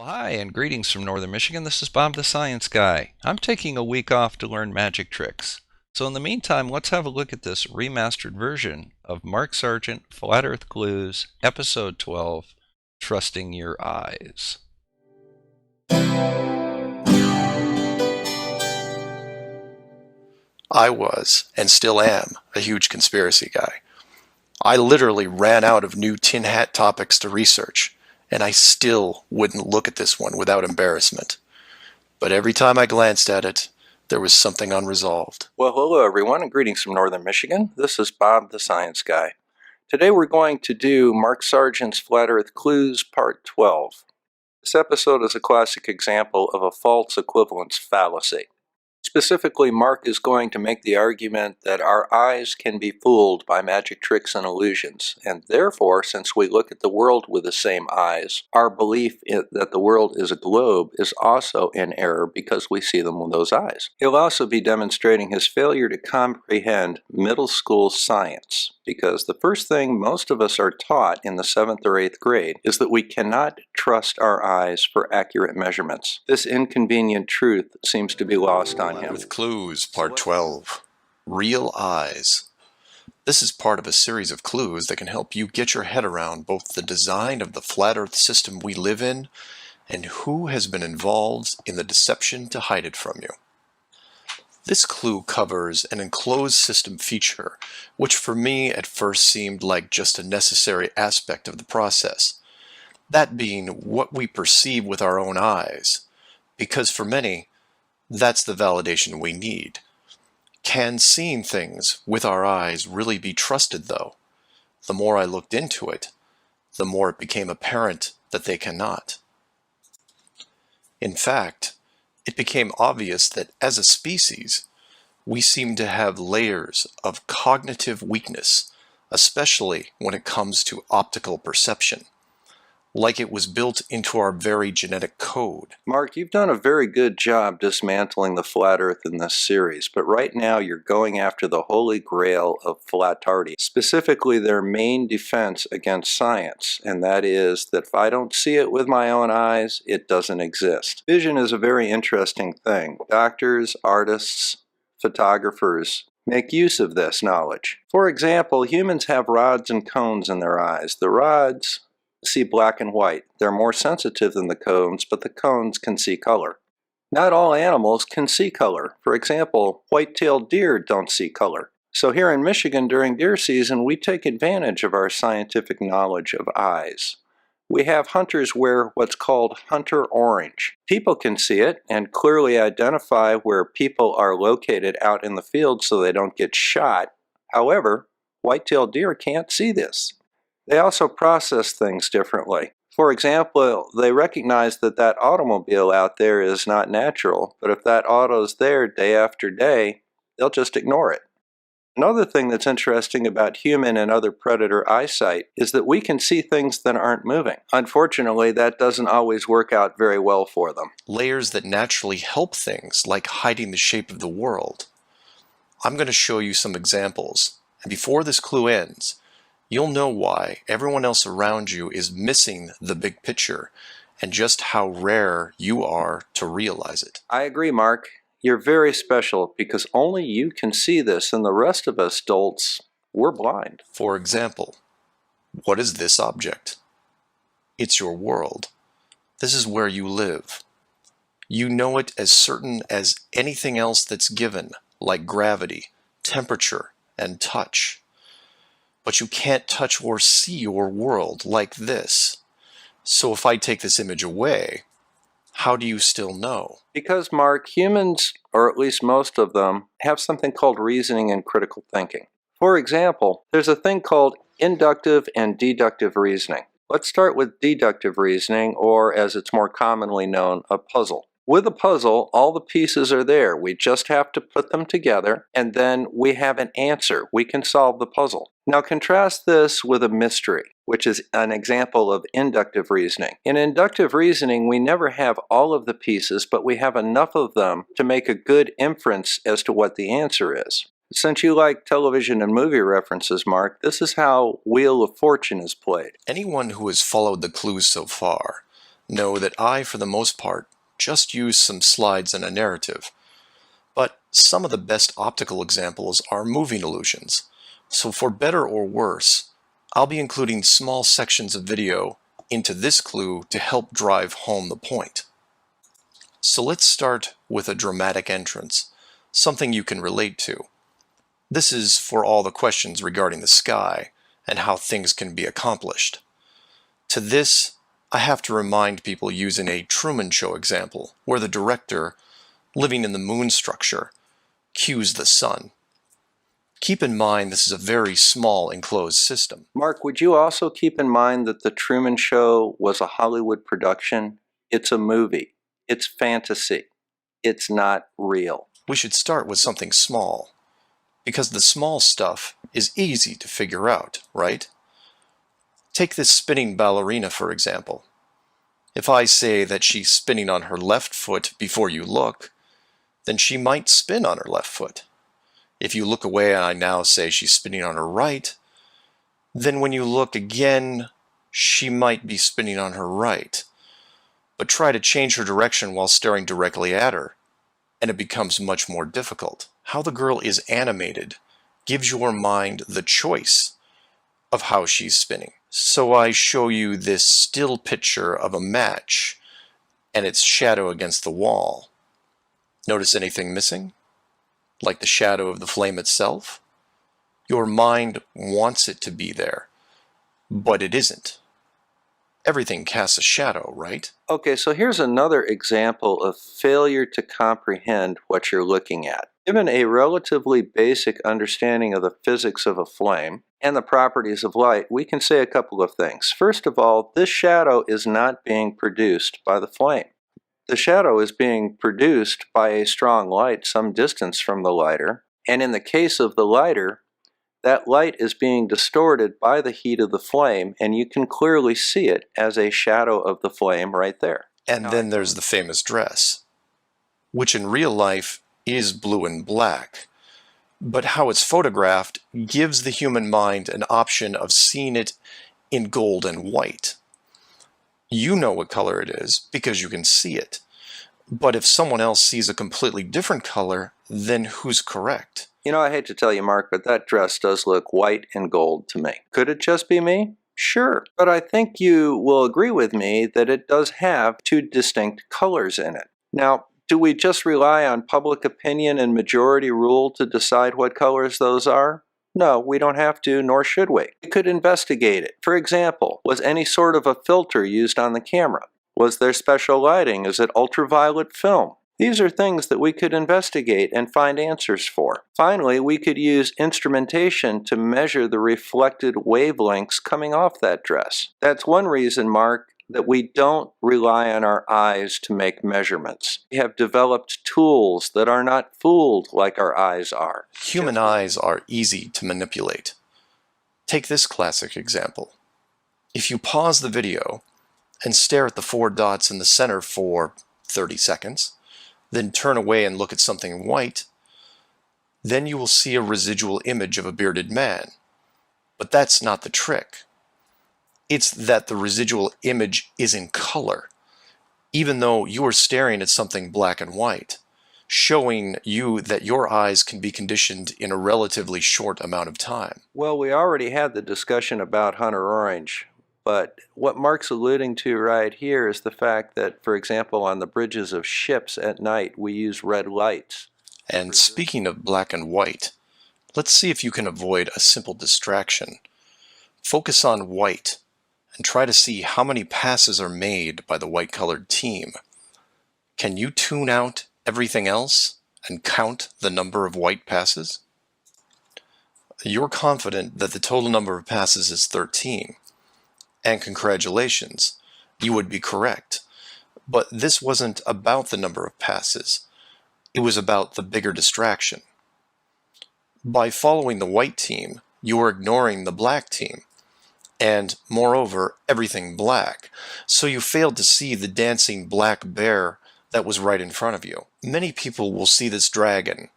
Well, hi, and greetings from Northern Michigan. This is Bob the Science Guy. I'm taking a week off to learn magic tricks. So in the meantime, let's have a look at this remastered version of Mark Sargent, Flat Earth Clues, Episode 12, Trusting Your Eyes. I was, and still am, a huge conspiracy guy. I literally ran out of new tin hat topics to research, and I still wouldn't look at this one without embarrassment. But every time I glanced at it, there was something unresolved. Well, hello everyone, and greetings from Northern Michigan. This is Bob the Science Guy. Today we're going to do Mark Sargent's Flat Earth Clues Part 12. This episode is a classic example of a false equivalence fallacy. Specifically, Mark is going to make the argument that our eyes can be fooled by magic tricks and illusions, and therefore, since we look at the world with the same eyes, our belief that the world is a globe is also in error because we see them with those eyes. He'll also be demonstrating his failure to comprehend middle school science, because the first thing most of us are taught in the 7th or 8th grade is that we cannot trust our eyes for accurate measurements. This inconvenient truth seems to be lost on him. With Clues, Part 12. Real Eyes. This is part of a series of clues that can help you get your head around both the design of the flat Earth system we live in and who has been involved in the deception to hide it from you. This clue covers an enclosed system feature, which for me at first seemed like just a necessary aspect of the process. That being what we perceive with our own eyes, because for many, that's the validation we need. Can seeing things with our eyes really be trusted, though? The more I looked into it, the more it became apparent that they cannot. In fact, it became obvious that as a species, we seem to have layers of cognitive weakness, especially when it comes to optical perception, like it was built into our very genetic code. Mark, you've done a very good job dismantling the flat Earth in this series, but right now you're going after the holy grail of flatardi, specifically their main defense against science, and that is that if I don't see it with my own eyes, it doesn't exist. Vision is a very interesting thing. Doctors, artists, photographers make use of this knowledge. For example, humans have rods and cones in their eyes. The rods see black and white. They're more sensitive than the cones, but the cones can see color. Not all animals can see color. For example, white-tailed deer don't see color. So here in Michigan during deer season, we take advantage of our scientific knowledge of eyes. We have hunters wear what's called hunter orange. People can see it and clearly identify where people are located out in the field so they don't get shot. However, white-tailed deer can't see this. They also process things differently. For example, they recognize that that automobile out there is not natural, but if that auto's there day after day, they'll just ignore it. Another thing that's interesting about human and other predator eyesight is that we can see things that aren't moving. Unfortunately, that doesn't always work out very well for them. Layers that naturally help things like hiding the shape of the world. I'm going to show you some examples, and before this clue ends, you'll know why everyone else around you is missing the big picture and just how rare you are to realize it. I agree, Mark. You're very special because only you can see this and the rest of us dolts, we're blind. For example, what is this object? It's your world. This is where you live. You know it as certain as anything else that's given, like gravity, temperature, and touch. But you can't touch or see your world like this. So if I take this image away, how do you still know? Because, Mark, humans, or at least most of them, have something called reasoning and critical thinking. For example, there's a thing called inductive and deductive reasoning. Let's start with deductive reasoning, or as it's more commonly known, a puzzle. With a puzzle, all the pieces are there. We just have to put them together, and then we have an answer. We can solve the puzzle. Now contrast this with a mystery, which is an example of inductive reasoning. In inductive reasoning, we never have all of the pieces, but we have enough of them to make a good inference as to what the answer is. Since you like television and movie references, Mark, this is how Wheel of Fortune is played. Anyone who has followed the clues so far know that I, for the most part, just use some slides and a narrative. But some of the best optical examples are moving illusions. So for better or worse, I'll be including small sections of video into this clue to help drive home the point. So let's start with a dramatic entrance, something you can relate to. This is for all the questions regarding the sky and how things can be accomplished. To this, I have to remind people using a Truman Show example, where the director, living in the moon structure, cues the sun. Keep in mind this is a very small enclosed system. Mark, would you also keep in mind that The Truman Show was a Hollywood production? It's a movie. It's fantasy. It's not real. We should start with something small, because the small stuff is easy to figure out, right? Take this spinning ballerina, for example. If I say that she's spinning on her left foot before you look, then she might spin on her left foot. If you look away and I now say she's spinning on her right, then when you look again, she might be spinning on her right. But try to change her direction while staring directly at her, and it becomes much more difficult. How the girl is animated gives your mind the choice of how she's spinning. So I show you this still picture of a match and its shadow against the wall. Notice anything missing? Like the shadow of the flame itself? Your mind wants it to be there, but it isn't. Everything casts a shadow, right? Okay, so here's another example of failure to comprehend what you're looking at. Given a relatively basic understanding of the physics of a flame and the properties of light, we can say a couple of things. First of all, this shadow is not being produced by the flame. The shadow is being produced by a strong light some distance from the lighter, and in the case of the lighter, that light is being distorted by the heat of the flame, and you can clearly see it as a shadow of the flame right there. And then there's the famous dress, which in real life is blue and black, but how it's photographed gives the human mind an option of seeing it in gold and white. You know what color it is because you can see it. But if someone else sees a completely different color, then who's correct? You know, I hate to tell you, Mark, but that dress does look white and gold to me. Could it just be me? Sure. But I think you will agree with me that it does have two distinct colors in it. Now, do we just rely on public opinion and majority rule to decide what colors those are? No, we don't have to, nor should we. We could investigate it. For example, was any sort of a filter used on the camera? Was there special lighting? Is it ultraviolet film? These are things that we could investigate and find answers for. Finally, we could use instrumentation to measure the reflected wavelengths coming off that dress. That's one reason, Mark, that we don't rely on our eyes to make measurements. We have developed tools that are not fooled like our eyes are. Human eyes are easy to manipulate. Take this classic example. If you pause the video and stare at the 4 dots in the center for 30 seconds, then turn away and look at something white, then you will see a residual image of a bearded man. But that's not the trick. It's that the residual image is in color, even though you are staring at something black and white, showing you that your eyes can be conditioned in a relatively short amount of time. Well, we already had the discussion about Hunter Orange, but what Mark's alluding to right here is the fact that, for example, on the bridges of ships at night, we use red lights. And speaking of black and white, let's see if you can avoid a simple distraction. Focus on white and try to see how many passes are made by the white-colored team. Can you tune out everything else and count the number of white passes? You're confident that the total number of passes is 13. And congratulations, you would be correct. But this wasn't about the number of passes. It was about the bigger distraction. By following the white team, you are ignoring the black team. And, moreover, everything black, so you failed to see the dancing black bear that was right in front of you. Many people will see this dragon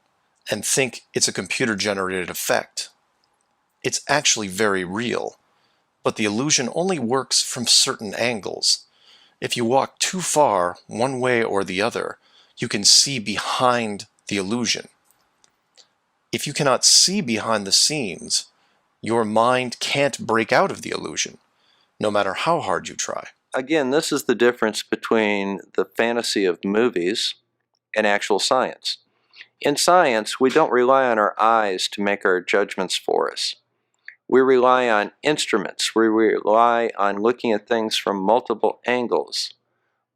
and think it's a computer-generated effect. It's actually very real, but the illusion only works from certain angles. If you walk too far one way or the other, you can see behind the illusion. If you cannot see behind the scenes, your mind can't break out of the illusion, no matter how hard you try. Again, this is the difference between the fantasy of movies and actual science. In science, we don't rely on our eyes to make our judgments for us. We rely on instruments. We rely on looking at things from multiple angles.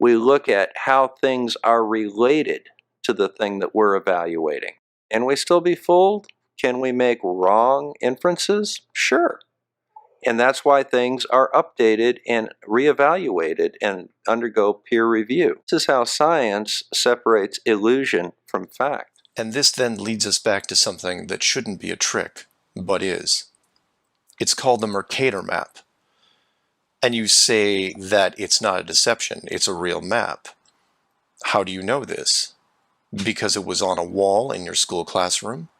We look at how things are related to the thing that we're evaluating. Can we still be fooled? Can we make wrong inferences? Sure. And that's why things are updated and reevaluated and undergo peer review. This is how science separates illusion from fact. And this then leads us back to something that shouldn't be a trick, but is. It's called the Mercator map. And you say that it's not a deception, it's a real map. How do you know this? Because it was on a wall in your school classroom?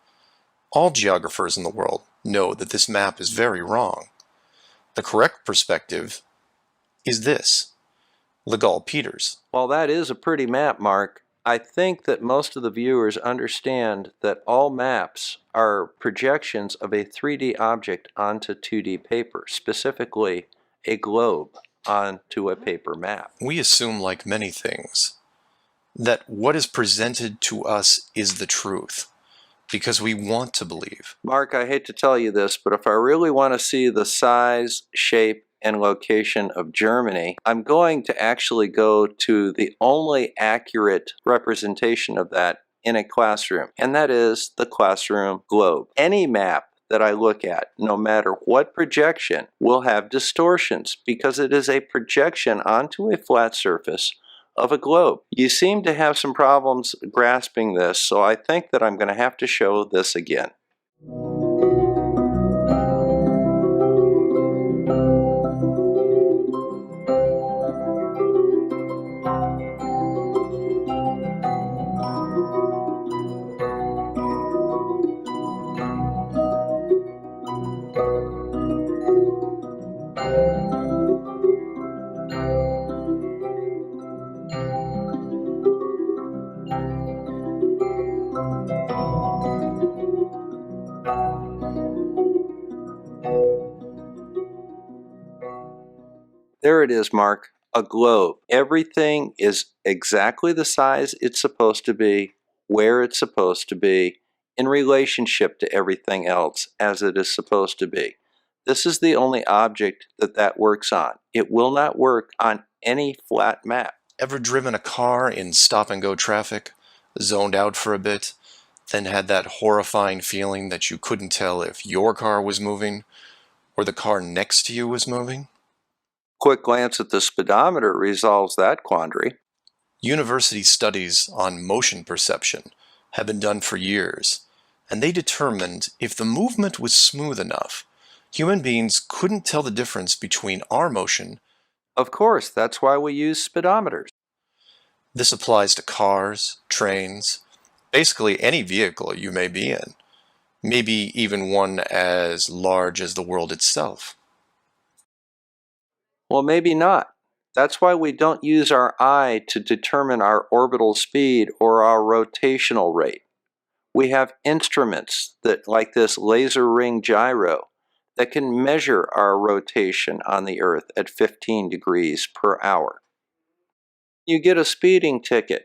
All geographers in the world know that this map is very wrong. The correct perspective is this: Legal-Peters. While that is a pretty map, Mark, I think that most of the viewers understand that all maps are projections of a 3D object onto 2D paper, specifically a globe onto a paper map. We assume, like many things, that what is presented to us is the truth, because we want to believe. Mark, I hate to tell you this, but if I really want to see the size, shape, and location of Germany, I'm going to actually go to the only accurate representation of that in a classroom, and that is the classroom globe. Any map that I look at, no matter what projection, will have distortions because it is a projection onto a flat surface of a globe. You seem to have some problems grasping this, so I think that I'm going to have to show this again. There it is, Mark, a globe. Everything is exactly the size it's supposed to be, where it's supposed to be, in relationship to everything else as it is supposed to be. This is the only object that works on. It will not work on any flat map. Ever driven a car in stop-and-go traffic, zoned out for a bit, then had that horrifying feeling that you couldn't tell if your car was moving or the car next to you was moving? Quick glance at the speedometer resolves that quandary. University studies on motion perception have been done for years, and they determined if the movement was smooth enough, human beings couldn't tell the difference between our motion. Of course, that's why we use speedometers. This applies to cars, trains, basically any vehicle you may be in, maybe even one as large as the world itself. Well, maybe not. That's why we don't use our eye to determine our orbital speed or our rotational rate. We have instruments that, like this laser ring gyro, that can measure our rotation on the Earth at 15 degrees per hour. You get a speeding ticket.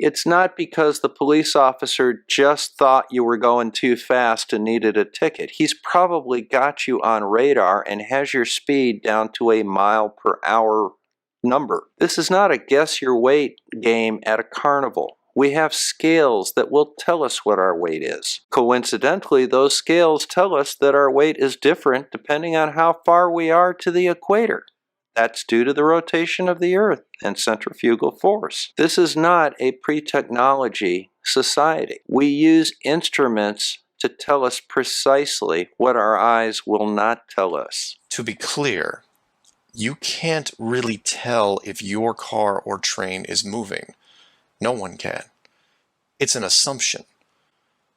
It's not because the police officer just thought you were going too fast and needed a ticket. He's probably got you on radar and has your speed down to a mile per hour number. This is not a guess your weight game at a carnival. We have scales that will tell us what our weight is. Coincidentally, those scales tell us that our weight is different depending on how far we are to the equator. That's due to the rotation of the Earth and centrifugal force. This is not a pre-technology society. We use instruments to tell us precisely what our eyes will not tell us. To be clear, you can't really tell if your car or train is moving. No one can. It's an assumption.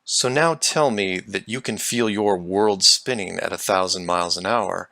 So now tell me that you can feel your world spinning at 1,000 miles an hour,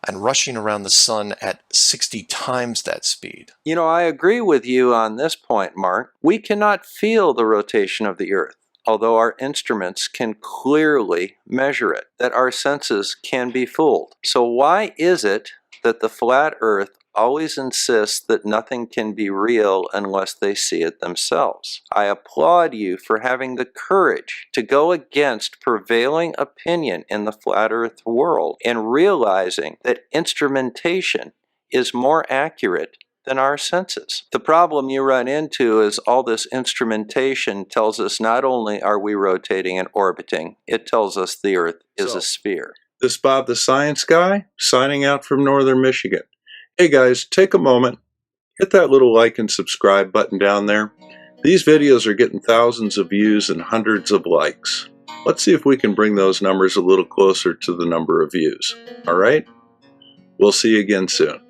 and rushing around the sun at 60 times that speed. You know, I agree with you on this point, Mark. We cannot feel the rotation of the Earth, although our instruments can clearly measure it, that our senses can be fooled. So why is it that the flat Earth always insists that nothing can be real unless they see it themselves? I applaud you for having the courage to go against prevailing opinion in the flat Earth world and realizing that instrumentation is more accurate than our senses. The problem you run into is all this instrumentation tells us not only are we rotating and orbiting, it tells us the Earth is a sphere. This is Bob the Science Guy, signing out from Northern Michigan. Hey guys, take a moment, hit that little like and subscribe button down there. These videos are getting thousands of views and hundreds of likes. Let's see if we can bring those numbers a little closer to the number of views. All right? We'll see you again soon.